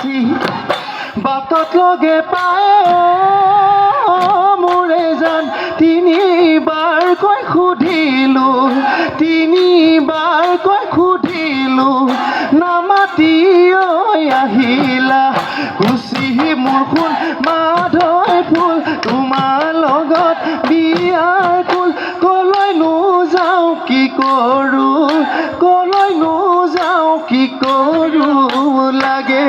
আজি বাটত লগে পায় মোৰে জান তিনিবাৰকৈ সুধিলো নামাতি আহিলা গুচি মোৰ সোণ মাধৈ ফুল তোমাৰ লগত বিয়াৰ কুল কলৈনো যাওঁ কি কৰোঁ লাগে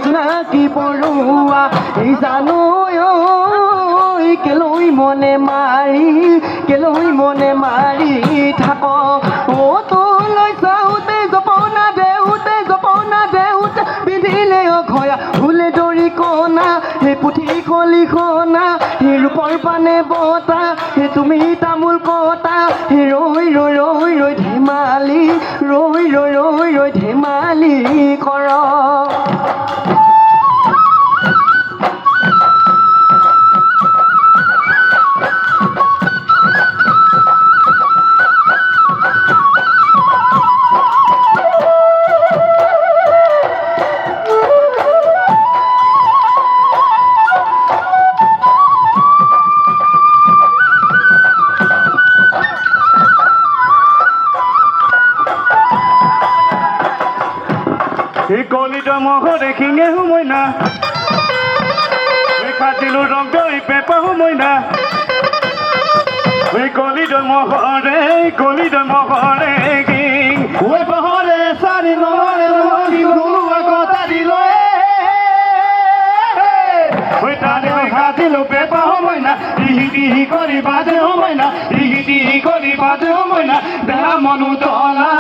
জোনাকী পৰুৱা জানো কেলৈ মনে মাৰি থাক তোলৈ চাওঁতে জপনা দেউতে বিধিলে অঘয়া ভুলে দৰি কণা সেই পুথি খলিখনা সেই ৰূপৰ পানে বতা সেই তুমি তামোল কটা সেই ৰৈ ধেমালি কৰ কলিটা মহরে খিঙে হুমইনা খাতিলো রং দই পেপা হুমইনা কলিটা মহরে কিং ওই পাহরে সারি নরে নরি গুয়া কথা দিল ওই তারে খাতিলো পেপা হুমইনা টিহি করি বাজে হুমইনা টিহি করি বাজে হুমইনা দেহা মনু তলা